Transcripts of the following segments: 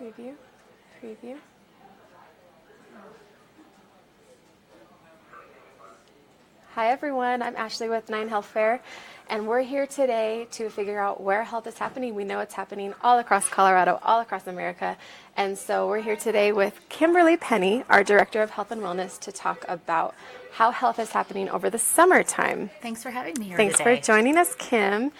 Preview. Preview. Hi everyone, I'm Ashley with 9 Health Fair, and we're here today to figure out where health is happening. We know it's happening all across Colorado, all across America, and so we're here today with Kimberly Penny, our Director of Health and Wellness, to talk about how health is happening over the summertime. Thanks for having me here Thanks today. for joining us, Kim.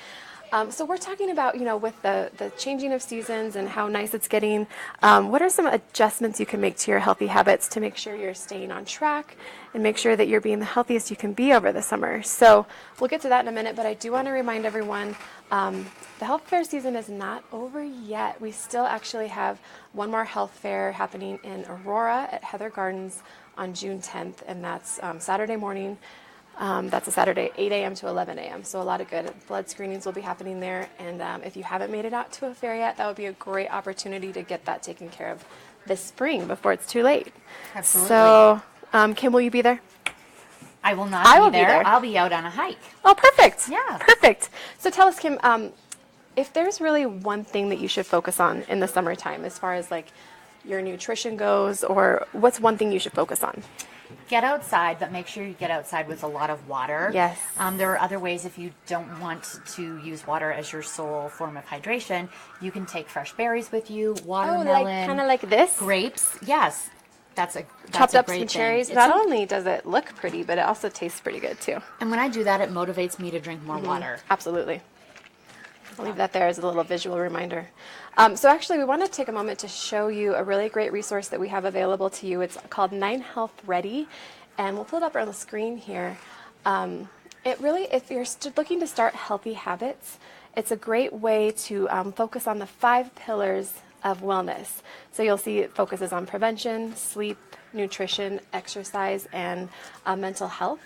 So we're talking about, with the changing of seasons and how nice it's getting, what are some adjustments you can make to your healthy habits to make sure you're staying on track and make sure that you're being the healthiest you can be over the summer? So we'll get to that in a minute, but I do want to remind everyone, the health fair season is not over yet. We still actually have one more health fair happening in Aurora at Heather Gardens on June 10th, and that's Saturday morning. That's a Saturday, 8 a.m. to 11 a.m. So a lot of good blood screenings will be happening there. And if you haven't made it out to a fair yet, that would be a great opportunity to get that taken care of this spring before it's too late. Absolutely. So, Kim, will you be there? I will not I will be be there. there. I'll be out on a hike. Oh, perfect. Yeah. Perfect. So tell us, Kim, if there's really one thing that you should focus on in the summertime as far as like your nutrition goes, or what's one thing you should focus on? Get outside, but make sure you get outside with a lot of water. Yes. There are other ways if you don't want to use water as your sole form of hydration. You can take fresh berries with you, watermelon. Kind of like this? Grapes. Yes. That's Chopped a up great some thing. cherries. It's Not only does it look pretty, but it also tastes pretty good too. And when I do that, it motivates me to drink more water. Absolutely. I'll leave that there as a little visual reminder. So actually, we want to take a moment to show you a really great resource that we have available to you. It's called 9 Health Ready, and we'll pull it up on the screen here. It really, if you're looking to start healthy habits, it's a great way to focus on the 5 pillars of wellness. So you'll see it focuses on prevention, sleep, nutrition, exercise, and mental health.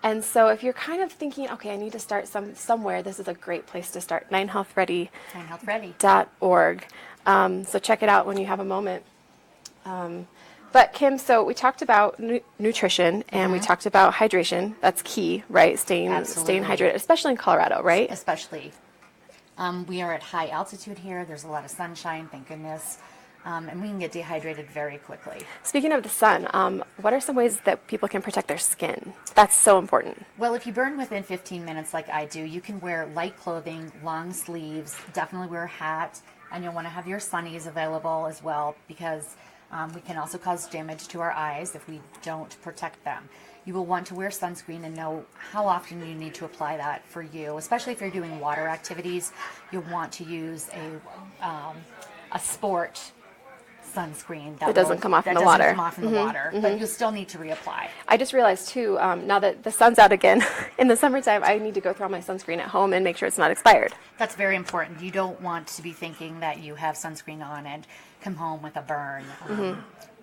And so if you're kind of thinking, okay, I need to start somewhere, this is a great place to start, 9healthready.org. 9healthready. So check it out when you have a moment. But Kim, so we talked about nutrition and we talked about hydration. That's key, right? Staying hydrated, especially in Colorado, right? Especially. We are at high altitude here. There's a lot of sunshine, thank goodness. And we can get dehydrated very quickly. Speaking of the sun, what are some ways that people can protect their skin? That's so important. Well, if you burn within 15 minutes like I do, you can wear light clothing, long sleeves, definitely wear a hat, and you'll want to have your sunnies available as well because we can also cause damage to our eyes if we don't protect them. You will want to wear sunscreen and know how often you need to apply that for you, especially if you're doing water activities. You'll want to use a sport sunscreen that doesn't come off in the doesn't water. come off in the water, but you'll still need to reapply. I just realized too, now that the sun's out again in the summertime, I need to go through all my sunscreen at home and make sure it's not expired. That's very important. You don't want to be thinking that you have sunscreen on and come home with a burn.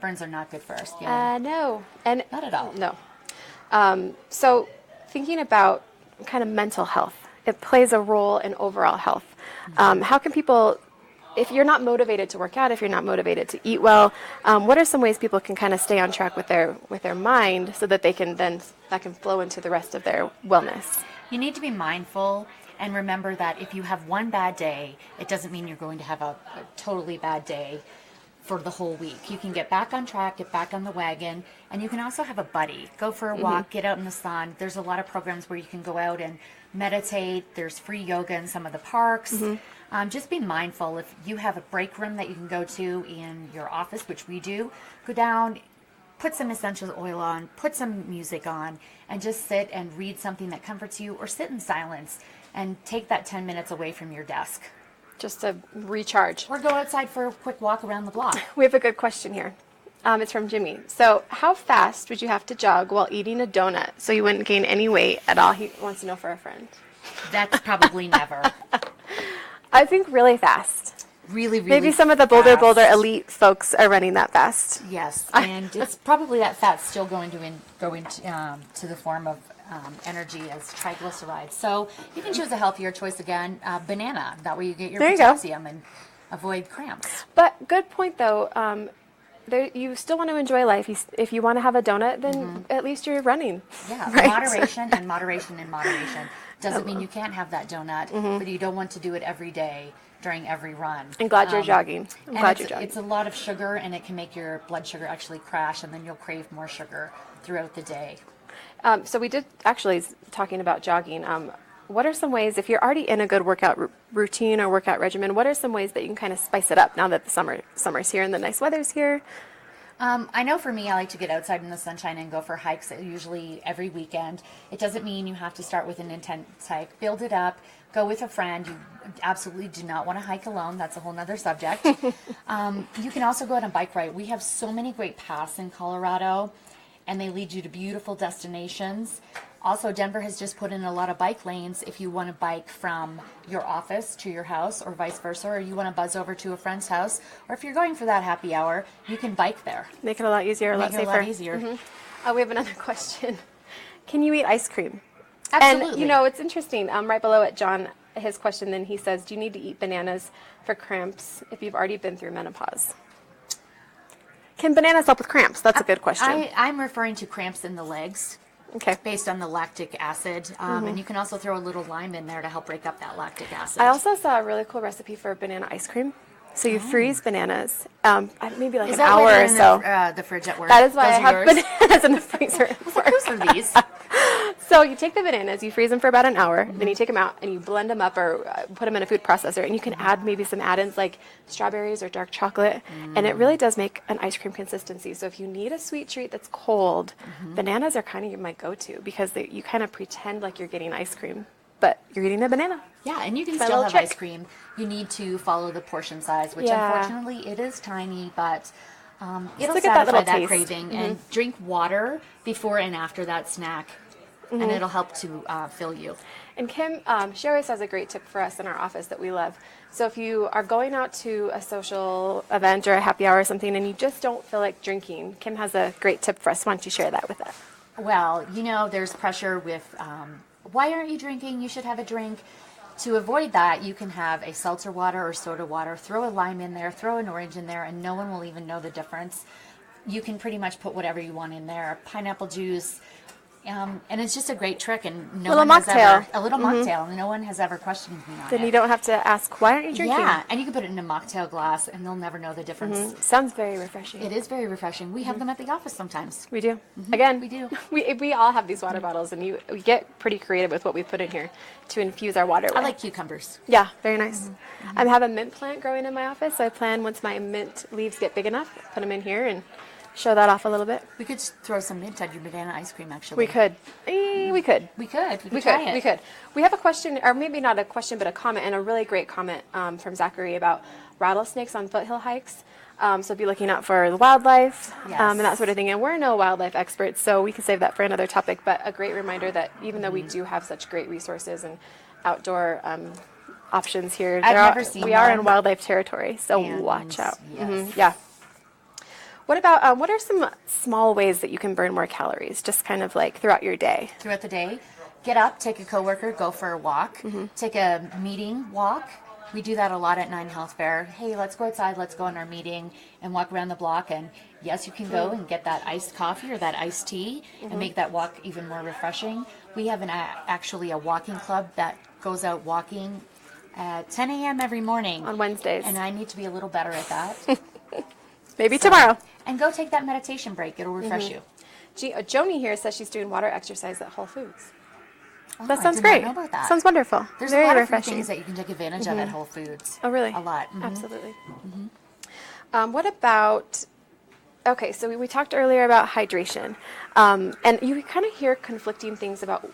Burns are not good for our skin. No. And Not at all. No. So thinking about kind of mental health, it plays a role in overall health. How can people, if you're not motivated to work out, if you're not motivated to eat well, what are some ways people can kind of stay on track with their mind so that they can that can flow into the rest of their wellness? You need to be mindful and remember that if you have one bad day, it doesn't mean you're going to have a totally bad day for the whole week. You can get back on track, get back on the wagon, and you can also have a buddy. Go for a walk, get out in the sun. There's a lot of programs where you can go out and meditate. There's free yoga in some of the parks. Just be mindful. If you have a break room that you can go to in your office, which we do, go down, put some essential oil on, put some music on, and just sit and read something that comforts you, or sit in silence and take that 10 minutes away from your desk. Just to recharge. Or go outside for a quick walk around the block. We have a good question here. It's from Jimmy. So how fast would you have to jog while eating a donut so you wouldn't gain any weight at all? He wants to know for a friend. That's probably never. I think really fast. Really Maybe some of the Boulder elite folks are running that fast. Yes, and it's probably that fat's still going to go into to the form of energy as triglycerides. So you can choose a healthier choice again, banana. That way you get your potassium and avoid cramps. But good point though. you still want to enjoy life. If you want to have a donut, then at least you're running. Yeah, right? moderation and moderation and moderation. Doesn't mean you can't have that donut, but you don't want to do it every day during every run. I'm glad you're jogging. I'm glad you're jogging. It's a lot of sugar, and it can make your blood sugar actually crash, and then you'll crave more sugar throughout the day. So we did actually talking about jogging. What are some ways, if you're already in a good workout routine or workout regimen, what are some ways that you can kind of spice it up now that the summer's here and the nice weather's here? I know for me, I like to get outside in the sunshine and go for hikes, usually every weekend. It doesn't mean you have to start with an intense hike. Build it up. Go with a friend. You absolutely do not want to hike alone. That's a whole nother subject. You can also go on a bike ride. We have so many great paths in Colorado, and they lead you to beautiful destinations. Also, Denver has just put in a lot of bike lanes if you want to bike from your office to your house or vice versa, or you want to buzz over to a friend's house, or if you're going for that happy hour, you can bike there. Make it a lot easier, a lot safer. Make it a lot easier. We have another question. Can you eat ice cream? Absolutely. And, it's interesting. Right below it, John, his question, then he says, do you need to eat bananas for cramps if you've already been through menopause? Can bananas help with cramps? That's a good question. I'm referring to cramps in the legs. Okay. Based on the lactic acid. And you can also throw a little lime in there to help break up that lactic acid. I also saw a really cool recipe for banana ice cream. So you freeze bananas, maybe like Is an that hour why they're or in so. the fridge at work? That is why Those I are have yours? bananas in the freezer. Whose are these? So you take the bananas, you freeze them for about an hour, then you take them out and you blend them up or put them in a food processor, and you can add maybe some add-ins like strawberries or dark chocolate, and it really does make an ice cream consistency. So if you need a sweet treat that's cold, bananas are kind of my go-to because you kind of pretend like you're getting ice cream, but you're eating a banana. Yeah, and you can My still little have trick. ice cream. You need to follow the portion size, which Yeah. unfortunately it is tiny, but it'll to get that satisfy little that taste. craving. And drink water before and after that snack, and it'll help to fill you. And Kim, she always has a great tip for us in our office that we love. So if you are going out to a social event or a happy hour or something and you just don't feel like drinking, Kim has a great tip for us. Why don't you share that with us? Well, there's pressure with why aren't you drinking? You should have a drink. To avoid that, you can have a seltzer water or soda water, throw a lime in there, throw an orange in there, and no one will even know the difference. You can pretty much put whatever you want in there, pineapple juice, and it's just a great trick. And a little mocktail. No one has ever questioned me on it. Then you don't have to ask, why aren't you drinking? Yeah, and you can put it in a mocktail glass, and they'll never know the difference. Sounds very refreshing. It is very refreshing. We have them at the office sometimes. We do. Again, we do. We all have these water bottles, and we get pretty creative with what we put in here to infuse our water with. I like cucumbers. Yeah, very nice. I have a mint plant growing in my office, so I plan once my mint leaves get big enough, put them in here and show that off a little bit. We could throw some mint on your banana ice cream, actually. We could. We could. We could try it. We could. We have a question, or maybe not a question, but a comment, and a really great comment from Zachary about rattlesnakes on foothill hikes. So be looking out for the wildlife and that sort of thing. And we're no wildlife experts, so we can save that for another topic. But a great reminder that even though we do have such great resources and outdoor options here, we are in wildlife territory, so watch out. Yes. Yeah. What about, what are some small ways that you can burn more calories, just kind of like throughout your day? Throughout the day, get up, take a coworker, go for a walk, take a meeting walk. We do that a lot at Nine Health Fair. Hey, let's go outside, let's go on our meeting and walk around the block. And yes, you can go and get that iced coffee or that iced tea and make that walk even more refreshing. We have actually a walking club that goes out walking at 10 a.m. every morning. On Wednesdays. And I need to be a little better at that. Maybe tomorrow. And go take that meditation break. It'll refresh you. Joni here says she's doing water exercise at Whole Foods. Oh, That sounds I did great. Not know about that. Sounds wonderful. There's Very a lot refreshing. of things that you can take advantage of at Whole Foods. Oh, really? A lot. Absolutely. What about, okay, so we talked earlier about hydration. And you kind of hear conflicting things about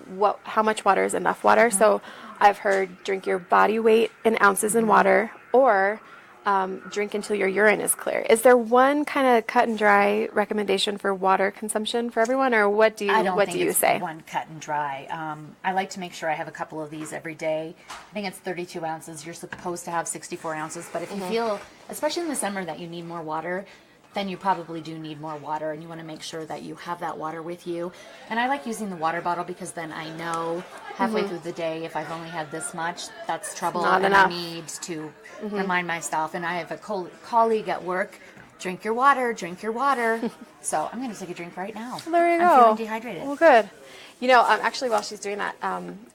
how much water is enough water. So I've heard drink your body weight in ounces in water, or drink until your urine is clear. Is there one kind of cut and dry recommendation for water consumption for everyone, or what do you I don't think you it's say? one cut and dry. I like to make sure I have a couple of these every day. I think it's 32 ounces. You're supposed to have 64 ounces, but if you feel, especially in the summer, that you need more water, then you probably do need more water, and you want to make sure that you have that water with you. And I like using the water bottle because then I know halfway through the day, if I've only had this much, that's trouble, Not and enough. I need to remind myself. And I have a colleague at work Drink your water, drink your water. So I'm going to take a drink right now. There you go. I'm feeling dehydrated. Well, good. Actually, while she's doing that,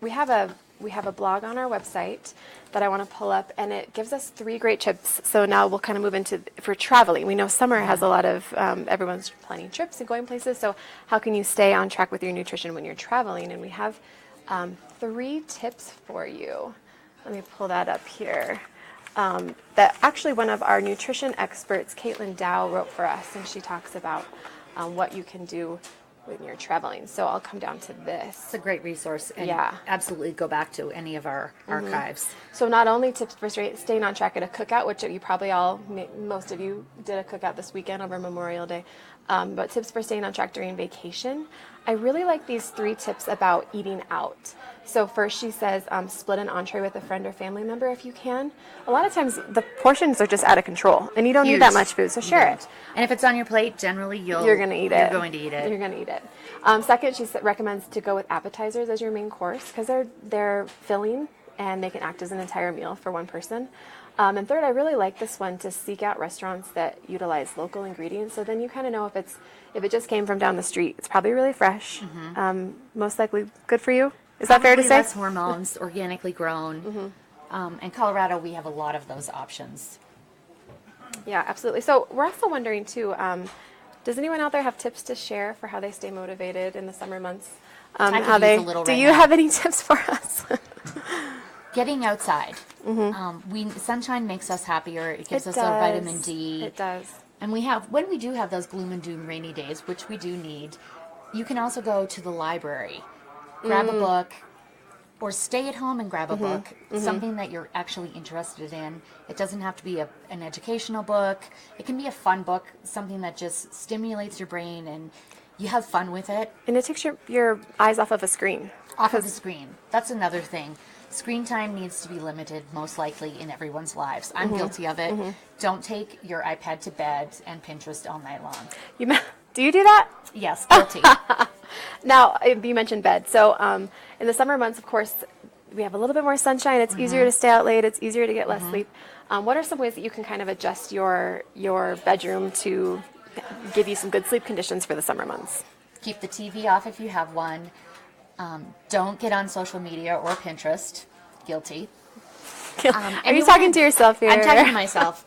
we have a blog on our website that I want to pull up, and it gives us 3 great tips. So now we'll kind of move into for traveling. We know summer has a lot of everyone's planning trips and going places. So how can you stay on track with your nutrition when you're traveling? And we have 3 tips for you. Let me pull that up here. That actually one of our nutrition experts, Caitlin Dow, wrote for us, and she talks about what you can do when you're traveling. So I'll come down to this. It's a great resource, and Yeah. absolutely go back to any of our archives. So not only tips for staying on track at a cookout, which you probably most of you did a cookout this weekend over Memorial Day, but tips for staying on track during vacation. I really like these 3 tips about eating out. So first she says, split an entree with a friend or family member if you can. A lot of times the portions are just out of control and you don't need that Huge. much food, so share it. And if it's on your plate, generally You're going to eat it. You're going to eat it. You're going to eat it. Second, she recommends to go with appetizers as your main course because they're filling and they can act as an entire meal for one person. And third, I really like this one to seek out restaurants that utilize local ingredients. So then you kind of know if it just came from down the street, it's probably really fresh. Most likely good for you. Is that fair to Probably say? less hormones, organically grown. In Colorado, we have a lot of those options. Yeah, absolutely. So we're also wondering too, does anyone out there have tips to share for how they stay motivated in the summer months? I could use a little Do right you now. have any tips for us? Getting outside. Sunshine makes us happier. It gives us our vitamin D. It does. And when we do have those gloom and doom rainy days, which we do need, you can also go to the library, grab a book, or stay at home and grab a book, something that you're actually interested in. It doesn't have to be an educational book. It can be a fun book, something that just stimulates your brain and you have fun with it. And it takes your eyes off of a screen. Off of the screen. That's another thing. Screen time needs to be limited, most likely, in everyone's lives. I'm guilty of it. Don't take your iPad to bed and Pinterest all night long. Do you do that? Yes, guilty. Now, you mentioned bed. So in the summer months, of course, we have a little bit more sunshine. It's easier to stay out late. It's easier to get less sleep. What are some ways that you can kind of adjust your bedroom to give you some good sleep conditions for the summer months? Keep the TV off if you have one. Don't get on social media or Pinterest. Guilty. Are you talking to yourself here? I'm talking to myself.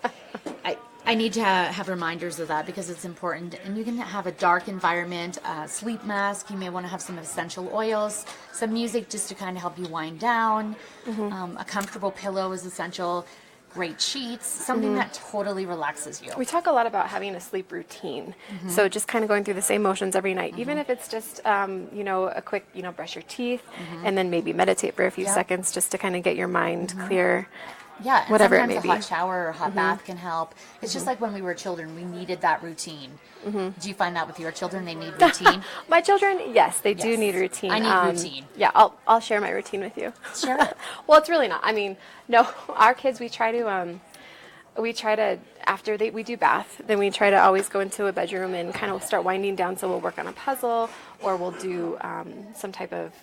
I need to have reminders of that because it's important. And you can have a dark environment, a sleep mask. You may want to have some essential oils, some music just to kind of help you wind down. A comfortable pillow is essential. Great sheets, something that totally relaxes you. We talk a lot about having a sleep routine. So just kind of going through the same motions every night, even if it's just, a quick, brush your teeth and then maybe meditate for a few seconds just to kind of get your mind clear. Yeah, and whatever it sometimes may a be. hot shower or hot bath can help. It's just like when we were children, we needed that routine. Do you find that with your children, they need routine? My children, yes, they do Yes. need routine. I need routine. Yeah, I'll share my routine with you. Sure. Well, it's really not. I mean, no, our kids, we try to after we do bath, then we try to always go into a bedroom and kind of start winding down. So we'll work on a puzzle, or we'll do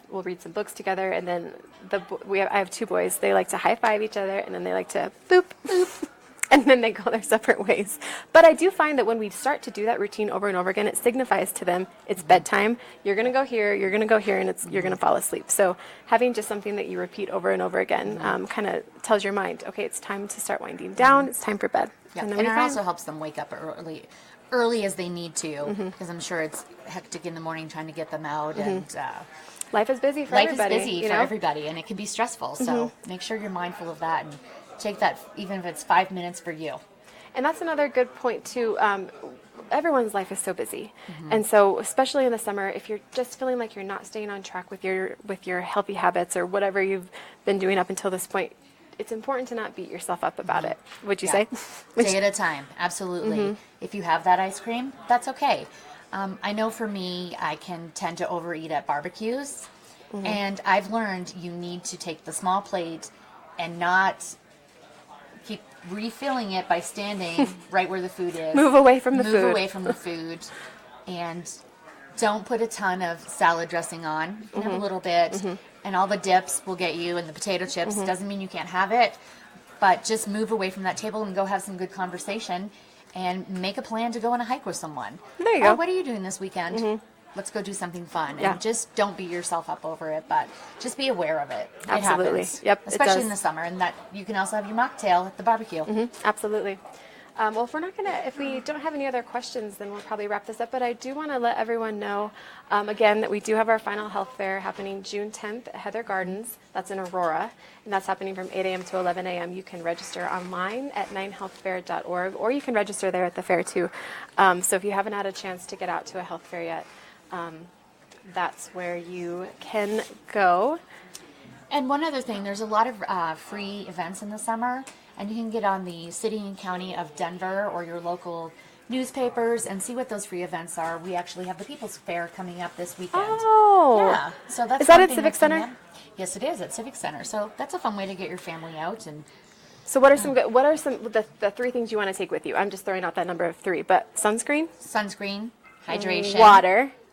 we'll read some books together, and then I have 2 boys. They like to high five each other, and then they like to boop boop, and then they go their separate ways. But I do find that when we start to do that routine over and over again, it signifies to them it's bedtime. You're gonna go here, you're gonna go here, and you're gonna fall asleep. So having just something that you repeat over and over again kind of tells your mind, okay, it's time to start winding down. It's time for bed. Yeah. then And we it find- also helps them wake up early as they need to, because I'm sure it's hectic in the morning trying to get them out. And life is busy for life everybody. is busy for everybody, and it can be stressful. So make sure you're mindful of that and take that, even if it's 5 minutes for you. And that's another good point too. Everyone's life is so busy, and so especially in the summer, if you're just feeling like you're not staying on track with your healthy habits or whatever you've been doing up until this point, it's important to not beat yourself up about it. Would you say? Day at a time, absolutely. If you have that ice cream, that's okay. I know for me, I can tend to overeat at barbecues, and I've learned you need to take the small plate and not keep refilling it by standing right where the food is. Move away from the food. Move away from the food, and don't put a ton of salad dressing on. You can have a little bit, and all the dips will get you, and the potato chips. Doesn't mean you can't have it, but just move away from that table and go have some good conversation. and make a plan to go on a hike with someone. There you Oh, go. what are you doing this weekend? Let's go do something fun. Yeah. And just don't beat yourself up over it, but just be aware of it. It Absolutely. happens. Yep, it Especially does. in the summer. And that you can also have your mocktail at the barbecue. Absolutely. Well, if we don't have any other questions, then we'll probably wrap this up. But I do want to let everyone know, again, that we do have our final health fair happening June 10th at Heather Gardens. That's in Aurora, and that's happening from 8 a.m. to 11 a.m. You can register online at 9healthfair.org, or you can register there at the fair too. So if you haven't had a chance to get out to a health fair yet, that's where you can go. And one other thing, there's a lot of free events in the summer, and you can get on the city and county of Denver or your local newspapers and see what those free events are. We actually have the People's Fair coming up this weekend. Oh, Yeah, so that's Is that one at thing Civic that's coming Center? up. Yes, it is at Civic Center. So that's a fun way to get your family out. And So what are some the three things you want to take with you? I'm just throwing out that number of three, but sunscreen, sunscreen, hydration,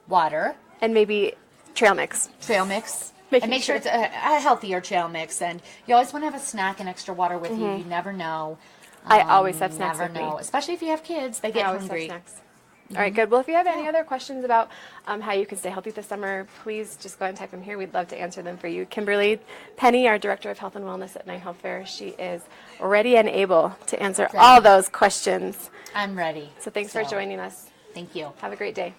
water, and maybe trail mix. trail mix. Making And make sure sure. it's a healthier trail mix. And you always want to have a snack and extra water with you. You never know. I always have snacks Never with know. me. Especially if you have kids, they I get always have hungry. snacks. All right, good. Well, if you have any other questions about how you can stay healthy this summer, please just go ahead and type them here. We'd love to answer them for you. Kimberly Penny, our Director of Health and Wellness at 9 Health Fair, she is ready and able to answer all those questions. I'm ready. So thanks for joining us. Thank you. Have a great day.